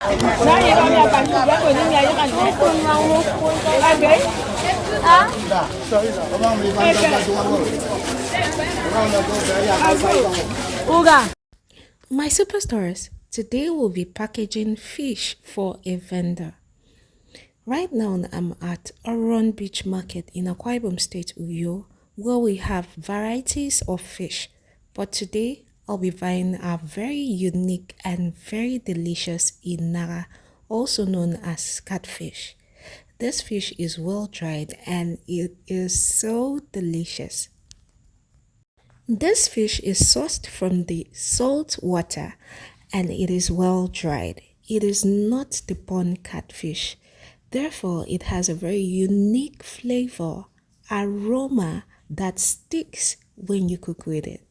My superstars, today we'll be packaging fish for a vendor. Right now, I'm at Oron Beach Market in Akwa Ibom State, Uyo, where we have varieties of fish. But today, I'll be buying a very unique and very delicious inara, also known as catfish. This fish is well dried and it is so delicious. This fish is sourced from the salt water and it is well dried. It is not the pond catfish. Therefore, it has a very unique flavor, aroma that sticks when you cook with it.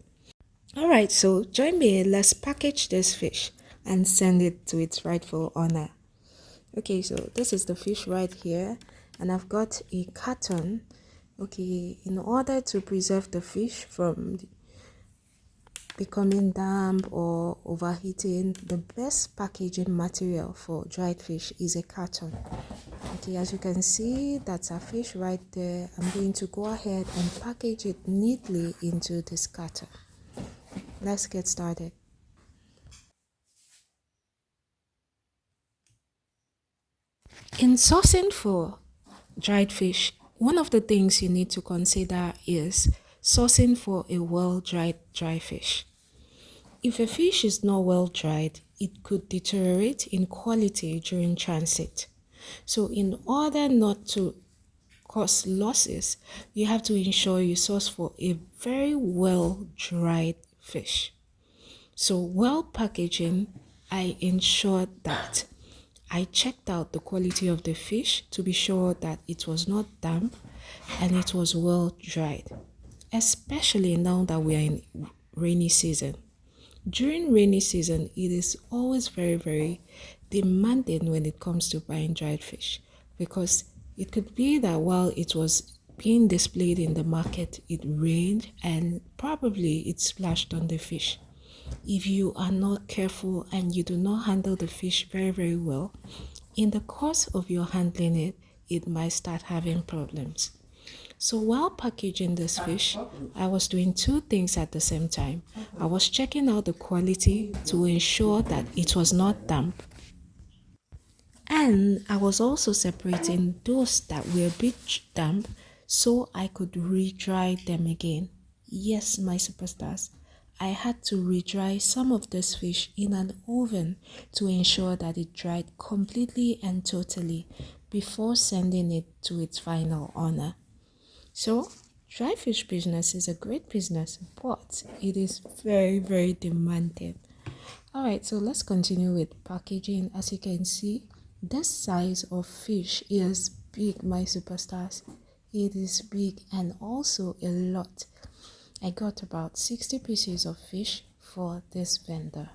Alright, so join me. Let's package this fish and send it to its rightful owner. Okay, so this is the fish right here, and I've got a carton. Okay, in order to preserve the fish from becoming damp or overheating, the best packaging material for dried fish is a carton. Okay, as you can see, that's a fish right there. I'm going to go ahead and package it neatly into this carton. Let's get started. In sourcing for dried fish, one of the things you need to consider is sourcing for a well-dried dry fish. If a fish is not well dried, it could deteriorate in quality during transit. So in order not to cause losses, you have to ensure you source for a very well dried fish. So while packaging, I ensured that I checked out the quality of the fish to be sure that it was not damp and it was well dried, especially now that we are in rainy season. During rainy season, it is always very demanding when it comes to buying dried fish, because it could be that while it was being displayed in the market, it rained and probably it splashed on the fish. If you are not careful and you do not handle the fish very well, in the course of your handling it, it might start having problems. So while packaging this fish, I was doing two things at the same time. I was checking out the quality to ensure that it was not damp, and I was also separating those that were a bit damp so I could re-dry them again. Yes, my superstars, I had to re-dry some of this fish in an oven to ensure that it dried completely and totally before sending it to its final owner. So, dry fish business is a great business, but it is very demanding. Alright, so let's continue with packaging. As you can see, this size of fish is big, my superstars. It is big and also a lot. I got about 60 pieces of fish for this vendor.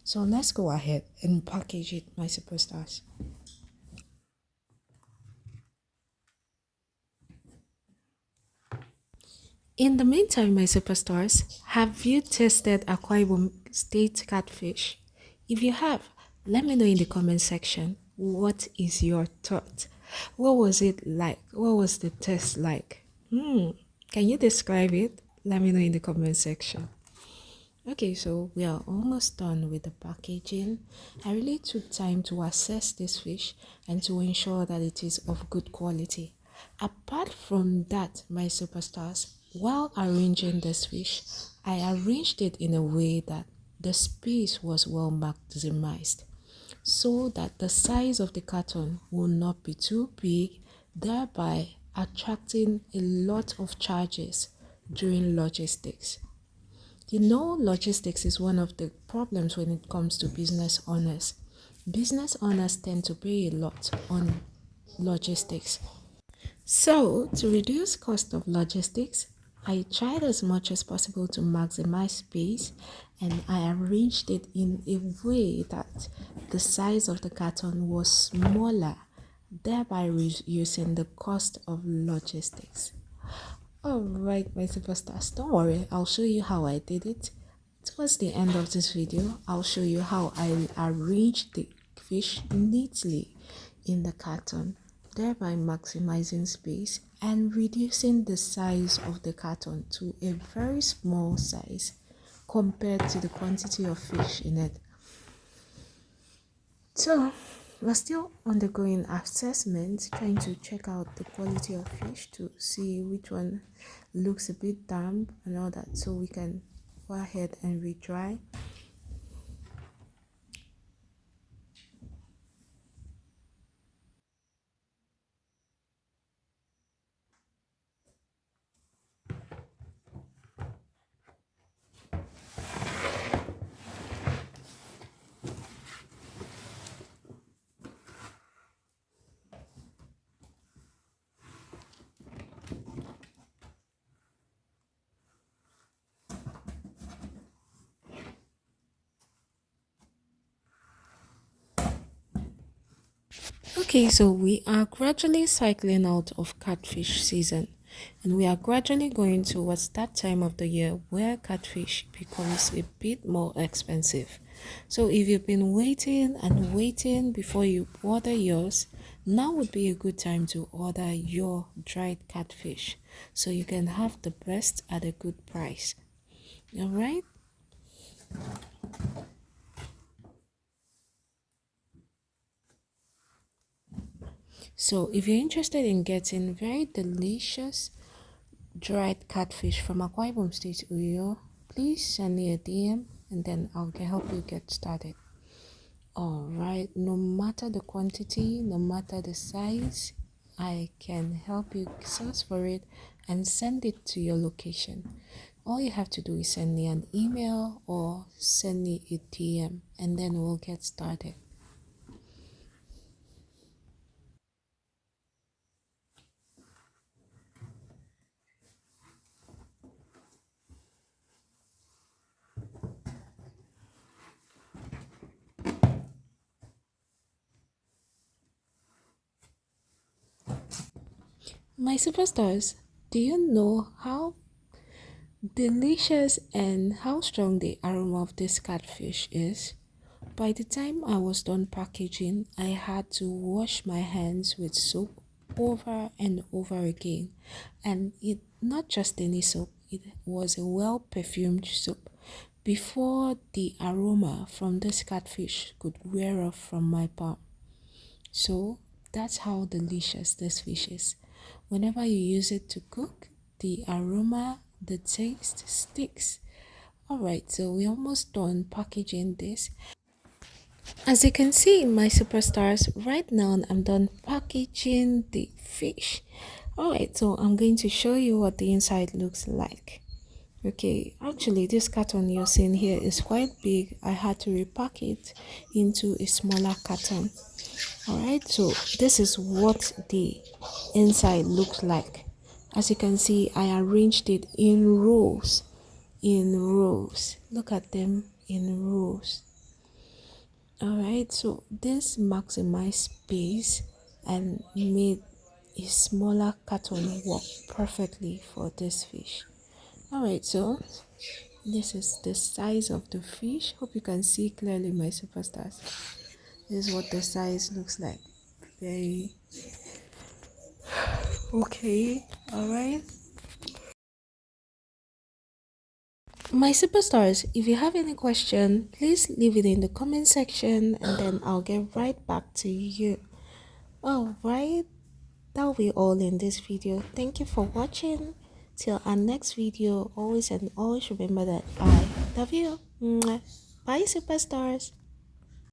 So let's go ahead and package it, my superstars. In the meantime, my superstars, have you tasted Akwa Ibom State catfish? If you have, let me know in the comment section. What is your thought? What was it like? What was the taste like? Can you describe it? Let me know in the comment section. Okay, so we are almost done with the packaging. I really took time to assess this fish and to ensure that it is of good quality. Apart from that, my superstars, while arranging this fish, I arranged it in a way that the space was well maximized so that the size of the carton will not be too big, thereby attracting a lot of charges during logistics. You know, logistics is one of the problems when it comes to business owners. Business owners tend to pay a lot on logistics. So, to reduce cost of logistics, I tried as much as possible to maximize space, and I arranged it in a way that the size of the carton was smaller, thereby reducing the cost of logistics. Alright, my superstars, don't worry, I'll show you how I did it. Towards the end of this video, I'll show you how I arranged the fish neatly in the carton, thereby maximizing space and reducing the size of the carton to a very small size compared to the quantity of fish in it. So, we're still undergoing assessment, trying to check out the quality of fish to see which one looks a bit damp and all that, so we can go ahead and re-dry. Okay, so we are gradually cycling out of catfish season, and we are gradually going towards that time of the year where catfish becomes a bit more expensive. So if you've been waiting and waiting before you order yours, now would be a good time to order your dried catfish so you can have the best at a good price. All right? So if you're interested in getting very delicious dried catfish from Akwa Ibom State, Uyo, please send me a DM and then I'll help you get started. All right, no matter the quantity, no matter the size, I can help you source for it and send it to your location. All you have to do is send me an email or send me a DM and then we'll get started. My superstars, do you know how delicious and how strong the aroma of this catfish is? By the time I was done packaging, I had to wash my hands with soap over and over again. And it not just any soap, it was a well perfumed soap before the aroma from this catfish could wear off from my palm. So that's how delicious this fish is. Whenever you use it to cook, the aroma, the taste sticks. Alright, so we're almost done packaging this. As you can see, my superstars, right now I'm done packaging the fish. Alright, so I'm going to show you what the inside looks like. Okay, actually this carton you're seeing here is quite big. I had to repack it into a smaller carton. Alright, so this is what the inside looks like. As you can see, I arranged it in rows. In rows. Look at them in rows. Alright, so this maximized space and made a smaller carton work perfectly for this fish. Alright, so this is the size of the fish. Hope you can see clearly, my superstars. This is what the size looks like. Very okay. Alright. My superstars, if you have any question, please leave it in the comment section and then I'll get right back to you. Alright, that'll be all in this video. Thank you for watching. Till our next video, always and always remember that I love you. Mwah. Bye, superstars.